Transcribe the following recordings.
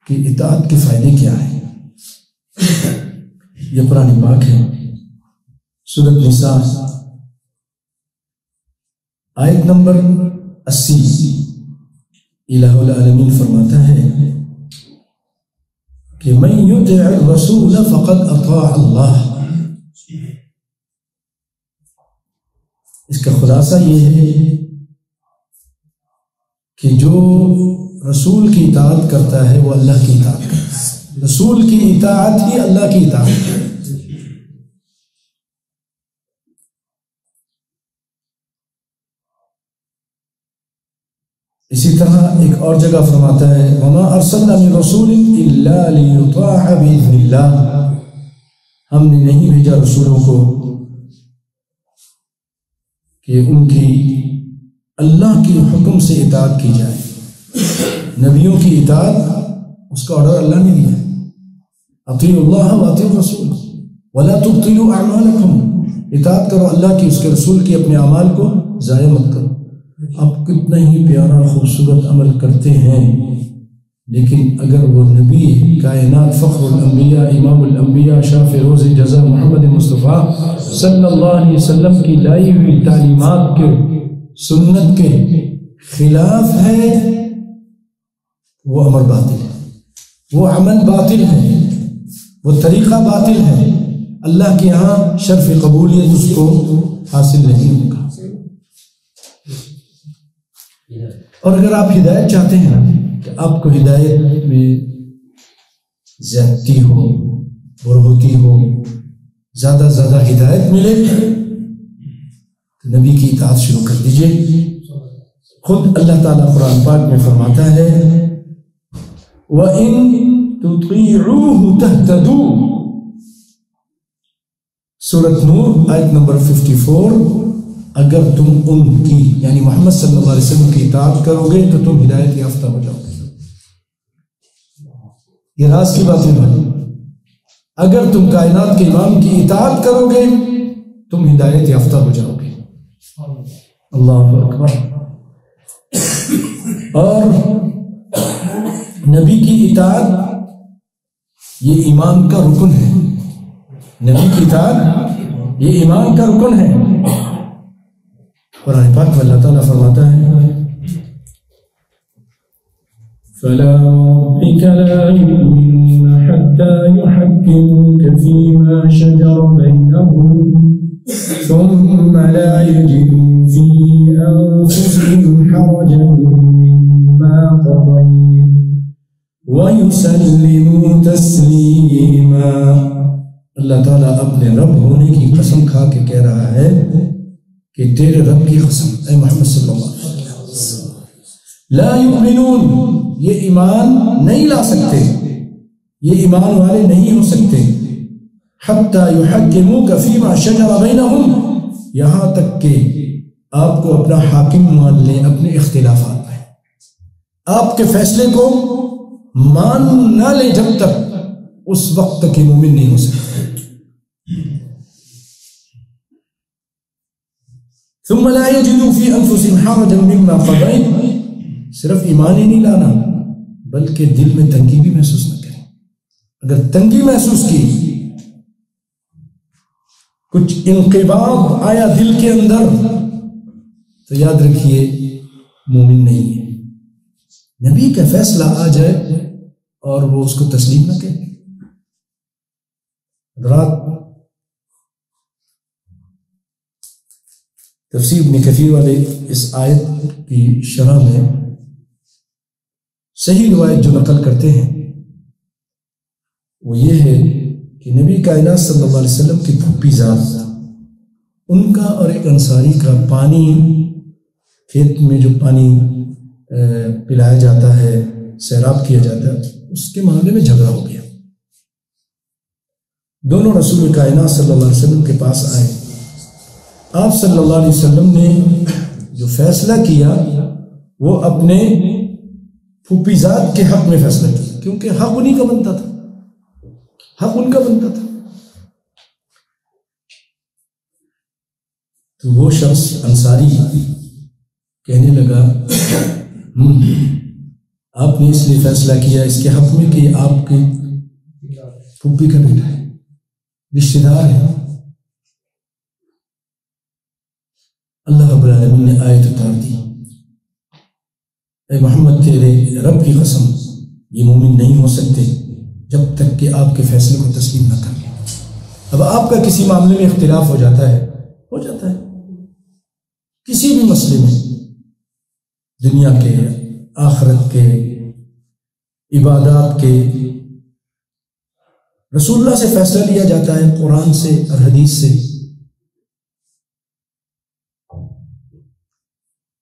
کہ اطاعت کے فائدے کیا ہیں۔ یہ قرآن پاک ہے، سورۃ نساء آیت نمبر 80۔ الہ العالمین فرماتا ہے کہ من یطع الرسول فقد اطاع اللہ۔ اس کا خلاصہ یہ ہے کہ جو رسول کی اطاعت کرتا ہے وہ اللہ کی اطاعت کرتا ہے، رسول کی اطاعت ہی اللہ کی اطاعت ہے۔ اسی طرح ایک اور جگہ فرماتا ہے وَمَا أَرْسَلْنَا مِن رَّسُولٍ إِلَّا لِيُطَاعَ بِإِذْنِ اللَّهِ، ہم نے نہیں بھیجا رسولوں کو کہ ان کی اللہ کے حکم سے اطاعت کی جائے۔ نبیوں کی اطاعت اس کا آرڈر اللہ نے دیا، اطیعوا اللہ واطیعوا الرسول ولا تبطلوا اعمالکم، اطاعت کرو اللہ کی، اس کے رسول کی، اپنے اعمال کو ضائع مت کرو۔ آپ کتنا ہی پیارا خوبصورت عمل کرتے ہیں، لیکن اگر وہ نبی کائنات فخر الانبیاء امام الانبیاء شاف روز جزا محمد مصطفیٰ صلی اللہ علیہ وسلم کی لائی ہوئی تعلیمات کے، سنت کے خلاف ہے، وہ عمل باطل ہے، وہ عمل باطل ہے، وہ طریقہ باطل ہے، اللہ کے یہاں شرف قبولیت اس کو حاصل نہیں ہوگا۔ اور اگر آپ ہدایت چاہتے ہیں کہ آپ کو ہدایت میں زیادتی ہو، بڑھوتی ہو، زیادہ زیادہ ہدایت ملے، تو نبی کی اطاعت شروع کر دیجئے۔ خود اللہ تعالیٰ قرآن پاک میں فرماتا ہے وَإِن تُطِيعُوهُ تَهْتَدُوا، سورۃ نور آیت نمبر 54۔ اگر تم ان کی یعنی محمد صلی اللہ علیہ وسلم کی اطاعت کرو گے تو تم ہدایت یافتہ ہو جاؤ گے۔ یہ راز کی بات ہے، اگر تم کائنات کے امام کی اطاعت کرو گے تم ہدایت یافتہ ہو جاؤ گے۔ اللہ اکبر۔ اور نبی کی اطاعت یہ ایمان کا رکن ہے، نبی کی اطاعت یہ ایمان کا رکن ہے۔ قرآن پاک میں اللہ تعالیٰ فرماتا ہے فَلَا رَبِّكَ لَا يُؤْمِنُونَ حَتَّى يُحَكِّمُوكَ فِيمَا شَجَرَ بَيْنَهُمْ ثُمَّ لَا يَجِدُوا فِي أَنفُسِهِمْ حَرَجًا مِّمَّا قَضَيْتَ وَيُسَلِّمُوا تَسْلِيمًا۔ اللہ تعالیٰ اپنے رب ہونے کی قسم کھا کے کہہ رہا ہے کہ تیرے رب کی قسم اے محمد صلی اللہ علیہ وسلم، لا یؤمنون، یہ ایمان نہیں لا سکتے، یہ ایمان والے نہیں ہو سکتے، حتی یحکموک فیما شجر بینہم، یہاں تک کہ آپ کو اپنا حاکم مان لیں اپنے اختلافات میں، آپ کے فیصلے کو مان نہ لیں جب تک، اس وقت تک مومن نہیں ہو سکتے۔ ثم لا يجدوا في انفسهم حرجا مما قضيت، صرف ایمان ہی نہیں لانا بلکہ دل میں تنگی بھی محسوس نہ کریں۔ اگر تنگی محسوس کی، کچھ انقباض آیا دل کے اندر، تو یاد رکھیے مومن نہیں ہے۔ نبی کا فیصلہ آ جائے اور وہ اس کو تسلیم نہ کرے۔ رات تفسیر ابن کثیر والے اس آیت کی شرح میں صحیح روایت جو نقل کرتے ہیں وہ یہ ہے کہ نبی کائنات صلی اللہ علیہ وسلم کی پھوپھی ذات، ان کا اور ایک انصاری کا پانی، کھیت میں جو پانی پلایا جاتا ہے، سیراب کیا جاتا ہے، اس کے معاملے میں جھگڑا ہو گیا۔ دونوں رسول کائنات صلی اللہ علیہ وسلم کے پاس آئے، آپ صلی اللہ علیہ وسلم نے جو فیصلہ کیا وہ اپنے پھوپھی ذات کے حق میں فیصلہ کیا، کیونکہ حق انہی کا بنتا تھا، حق ان کا بنتا تھا۔ تو وہ شخص انصاری کہنے لگا آپ نے اس لیے فیصلہ کیا اس کے حق میں کہ آپ کے پھوپھی کا بیٹا ہے، رشتہ دار ہے۔ اللہ رب العالمین نے آیت اتار دی، اے محمد تیرے رب کی قسم یہ مومن نہیں ہو سکتے جب تک کہ آپ کے فیصلے کو تسلیم نہ کر لیں۔ اب آپ کا کسی معاملے میں اختلاف ہو جاتا ہے کسی بھی مسئلے میں، دنیا کے، آخرت کے، عبادات کے، رسول اللہ سے فیصلہ لیا جاتا ہے، قرآن سے اور حدیث سے۔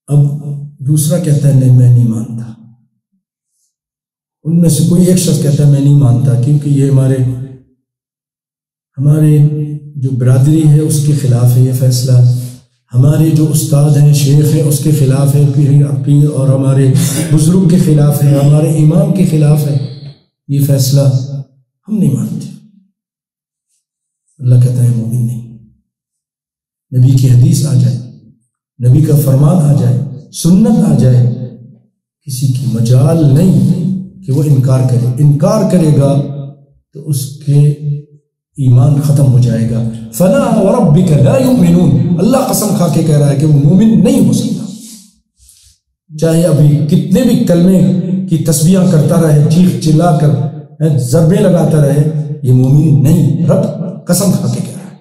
اب دوسرا کہتا ہے نہیں میں نہیں مانتا، ان میں سے کوئی ایک شخص کہتا ہے میں نہیں مانتا کیونکہ یہ ہمارے جو برادری ہے اس کے خلاف ہے یہ فیصلہ، ہمارے جو استاد ہیں شیخ ہیں اس کے خلاف ہے، پیر اور ہمارے بزرگ کے خلاف ہے، ہمارے امام کے خلاف ہے یہ فیصلہ، ہم نہیں مانتے۔ اللہ کہتا ہے مومن نہیں، نبی کی حدیث آ جائے، نبی کا فرمان آ جائے، سنت آ جائے، کسی کی مجال نہیں کہ وہ انکار کرے گا تو اس کے ایمان ختم ہو جائے گا۔ فلا وربک لا یؤمنون، اللہ قسم کھا کے کہہ رہا ہے کہ وہ مومن نہیں ہو سکتا، چاہے ابھی کتنے بھی کلمے کی تسبیحاں کرتا رہے، چیخ چلا کر ضربے لگاتا رہے، یہ مومن نہیں، رب قسم کھا کے کہہ رہا ہے۔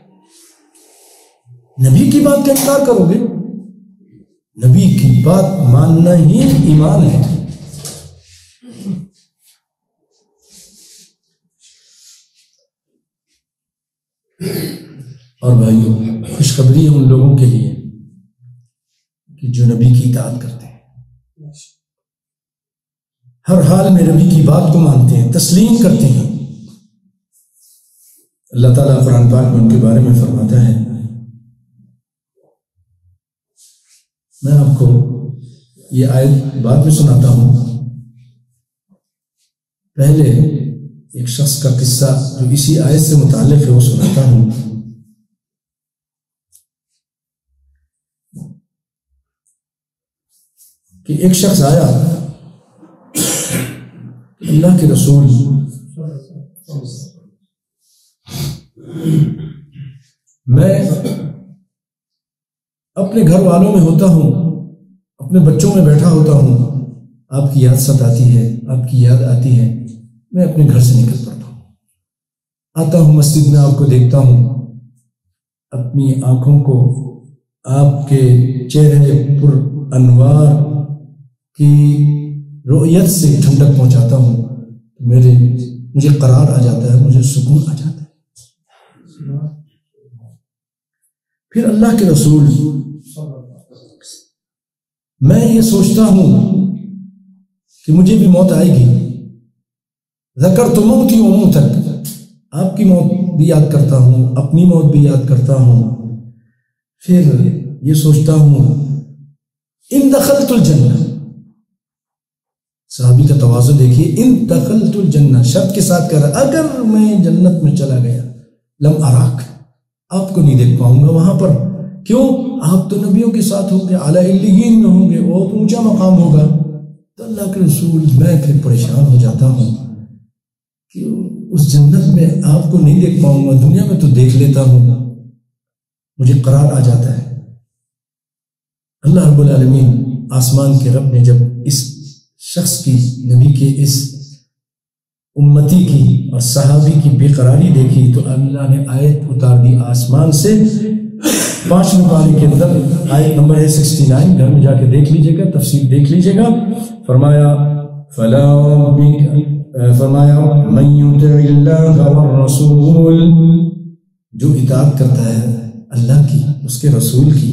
نبی کی بات کا انکار کرو گے، نبی کی بات ماننا ہی ایمان ہے۔ اور بھائیو خوشخبری ہے ان لوگوں کے لیے کہ جو نبی کی اطاعت کرتے ہیں، ہر حال میں نبی کی بات کو مانتے ہیں، تسلیم کرتے ہیں۔ اللہ تعالیٰ قرآن پاک میں ان کے بارے میں فرماتا ہے، میں آپ کو یہ آیت بعد میں سناتا ہوں، پہلے ایک شخص کا قصہ جو اسی آیت سے متعلق ہے وہ سناتا ہوں۔ کہ ایک شخص آیا، اللہ کے رسول میں اپنے گھر والوں میں ہوتا ہوں، اپنے بچوں میں بیٹھا ہوتا ہوں، آپ کی یاد ستاتی ہے، آپ کی یاد آتی ہے، میں اپنے گھر سے نکل پڑتا ہوں، آتا ہوں مسجد میں، آپ کو دیکھتا ہوں، اپنی آنکھوں کو آپ کے چہرے پر انوار کی رؤیت سے ٹھنڈک پہنچاتا ہوں، مجھے قرار آ جاتا ہے، مجھے سکون آ جاتا ہے۔ پھر اللہ کے رسول میں یہ سوچتا ہوں کہ مجھے بھی موت آئے گی، ذکرت موتی و موتک، آپ کی موت بھی یاد کرتا ہوں، اپنی موت بھی یاد کرتا ہوں، پھر یہ سوچتا ہوں ان دخلت الجنہ، صحابی کا تواضع دیکھیے، ان دخلت الجنہ شرط کے ساتھ کہہ رہا، اگر میں جنت میں چلا گیا، لم اراک، آپ کو نہیں دیکھ پاؤں گا وہاں پر، کیوں؟ آپ تو نبیوں کے ساتھ ہوں گے، اعلیٰ علیین میں ہوں گے، بہت اونچا مقام ہوگا۔ تو اللہ کے رسول میں پھر پریشان ہو جاتا ہوں کہ اس جنت میں آپ کو نہیں دیکھ پاؤں گا، دنیا میں تو دیکھ لیتا ہوں، مجھے قرار آ جاتا ہے۔ اللہ رب العالمین آسمان کے رب نے جب اس شخص کی، نبی کے اس امتی کی اور صحابی کی بے قراری دیکھی تو اللہ نے آیت اتار دی آسمان سے، 5ویں پارے کے اندر آیت نمبر ہے 69، گھر میں جا کے دیکھ لیجئے گا، تفسیر دیکھ لیجئے گا۔ فرمایا من یطع اللہ والرسول، جو اطاعت کرتا ہے اللہ کی، اس کے رسول کی،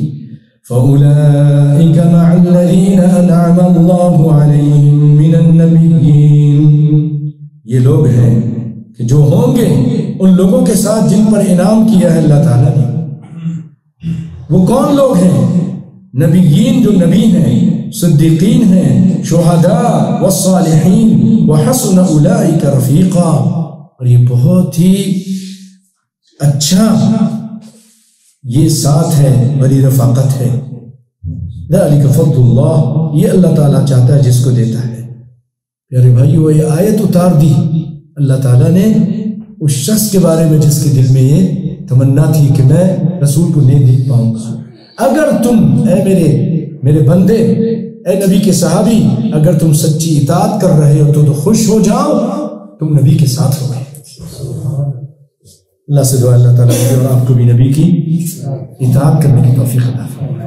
فَأُولَئِكَ مَعَ الَّذِينَ أَنْعَمَ اللَّهُ عَلَيْهِمْ مِنَ النَّبِيِّينَ، یہ لوگ ہیں کہ جو ہوں گے ان لوگوں کے ساتھ جن پر انعام کیا ہے اللہ تعالیٰ نے۔ وہ کون لوگ ہیں؟ نبیین جو نبی ہیں، صدیقین ہیں، شہداء والصالحین، وحسن اولئک رفیقا، اور یہ بہت ہی اچھا یہ ساتھ ہے، بڑی رفاقت ہے۔ ذالک فضل اللہ، یہ اللہ تعالیٰ چاہتا ہے جس کو دیتا ہے۔ پیارے بھائیو یہ آیت اتار دی اللہ تعالیٰ نے اس شخص کے بارے میں جس کے دل میں یہ تمنا تھی کہ میں رسول کو نہیں دیکھ پاؤں گا. اگر تم اے میرے بندے، اے نبی کے صحابی، اگر تم سچی اطاعت کر رہے ہو تو خوش ہو جاؤ، تم نبی کے ساتھ ہو گئے. اللہ سے دعا اللہ تعالیٰ مجھے اور آپ کو بھی نبی کی اطاعت کرنے کی توفیق عطا فرمائے.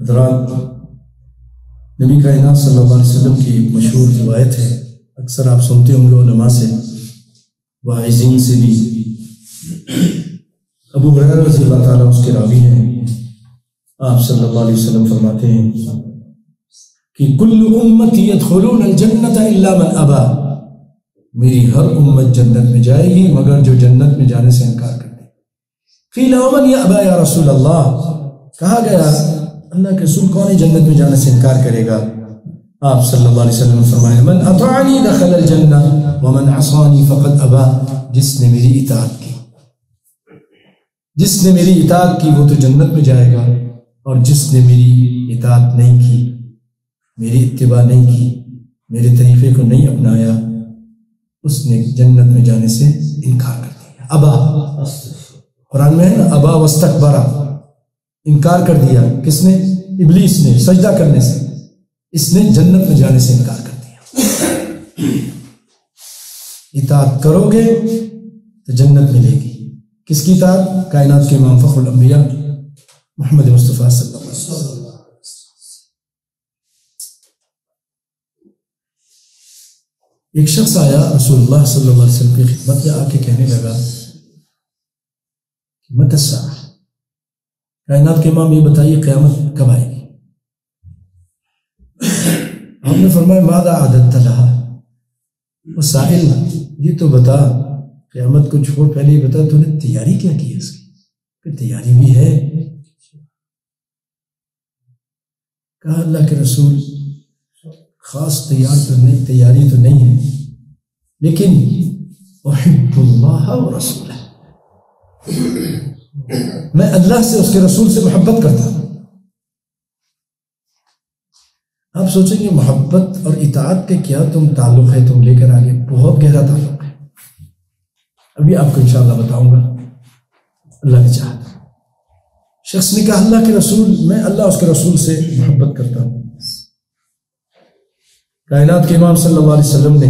حضرات، نبی کائنات صلی اللہ علیہ وسلم کی ایک مشہور روایت ہے، اکثر آپ سنتے ہوں گے علماء سے، واعظین سے بھی. ابو ہریرہ رضی اللہ تعالیٰ اس کے راوی ہیں. آپ صلی اللہ علیہ وسلم فرماتے ہیں کہ کل امتی یدخلون الجنت الا من ابا، میری ہر امت جنت میں جائے گی مگر جو جنت میں جانے سے انکار کرتے. قیل ومن یأبا یا رسول اللہ، کہا گیا اللہ کے رسول کون ہے جنت میں جانے سے انکار کرے گا؟ آپ صلی اللہ علیہ وسلم فرمایا من اطاعنی دخل الجنہ ومن عصانی فقد ابا، جس نے میری اطاعت کی، جس نے میری اطاعت کی وہ تو جنت میں جائے گا، اور جس نے میری اطاعت نہیں کی، میری اتباع نہیں کی، میرے طریقے کو نہیں اپنایا، اس نے جنت میں جانے سے انکار کر دیا. ابا، قرآن میں ہے نا، ابا واستکبر، انکار کر دیا. کس نے؟ ابلیس نے، سجدہ کرنے سے. اس نے جنت میں جانے سے انکار کر دیا. اطاعت کرو گے تو جنت ملے گی. کس کی اطاعت؟ کائنات کے امام فخر الانبیاء محمد مصطفیٰ صلی اللہ علیہ وسلم. ایک شخص آیا رسول اللہ صلی اللہ علیہ وسلم کی خدمت میں، آ کے کہنے لگا متی الساعہ، کائنات کے امام یہ بتائیے قیامت کب آئے گی؟ آپ نے فرمایا ماذا اعددت لہا، وہ سائل یہ تو بتا، قیامت کو چھوڑ پہلے یہ بتا تو نے تیاری کیا کی ہے اس کی؟ کہ تیاری بھی ہے. کہا اللہ کے رسول خاص تیاری تو نہیں ہے، لیکن احب اللہ و رسولہ، میں اللہ سے اس کے رسول سے محبت کرتا ہوں. آپ سوچیں گے محبت اور اطاعت کے کیا تم تعلق ہے، تم لے کر آگے بہت گہرا تعلق ہے. ابھی آپ کو انشاءاللہ بتاؤں گا. اللہ نے چاہا، شخص نے کہا اللہ کے رسول میں اللہ اس کے رسول سے محبت کرتا ہوں. کائنات کے امام صلی اللہ علیہ وسلم نے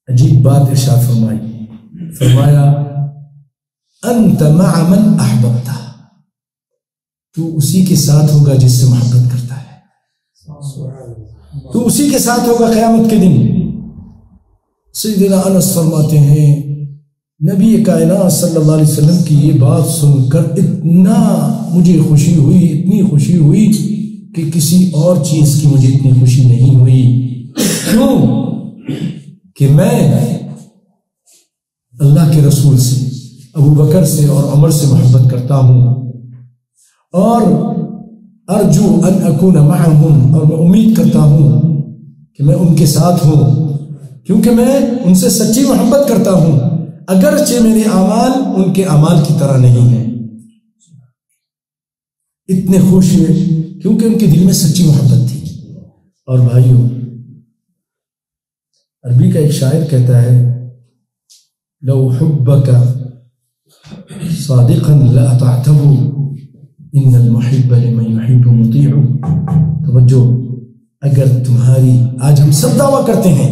عجیب بات ارشاد فرمائی. فرمایا انت مع من احببتا، تو اسی کے ساتھ ہوگا جس سے محبت کرتا ہے، تو اسی کے ساتھ ہوگا قیامت کے دن. سیدنا انس فرماتے ہیں نبی کائنات صلی اللہ علیہ وسلم کی یہ بات سن کر اتنا مجھے خوشی ہوئی، اتنی خوشی ہوئی کہ کسی اور چیز کی مجھے اتنی خوشی نہیں ہوئی. کیوں؟ کہ میں اللہ کے رسول سے، ابو بکر سے اور عمر سے محبت کرتا ہوں، اور ارجو ان اکون معہم، اور میں امید کرتا ہوں کہ میں ان کے ساتھ ہوں، کیونکہ میں ان سے سچی محبت کرتا ہوں، اگرچہ میرے اعمال ان کے اعمال کی طرح نہیں ہیں. اتنے خوش ہوئے کیونکہ ان کے دل میں سچی محبت تھی. اور بھائیوں، عربی کا ایک شاعر کہتا ہے لو حبک صادقا لاطعته ان المحب لمن يحب مطیع. توجہ، اگر تمہاری، آج ہم سب دعویٰ کرتے ہیں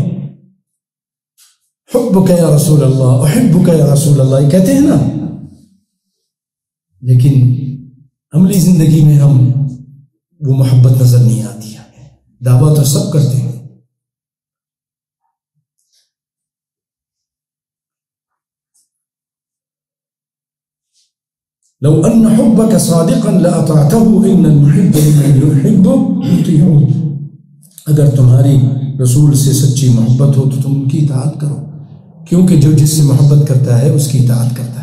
حبک یا رسول اللہ، احبک یا رسول اللہ، یہ کہتے ہیں نا، لیکن عملی زندگی میں ہم وہ محبت نظر نہیں آتی ہے. دعویٰ تو سب کرتے ہیں. لو ان حبك صادقا لاطعته ان المحب لمن يحب مطيع. اگر تمہاری رسول سے سچی محبت ہو تو تم ان کی اطاعت کرو، کیونکہ جو جس سے محبت کرتا ہے اس کی اطاعت کرتا ہے.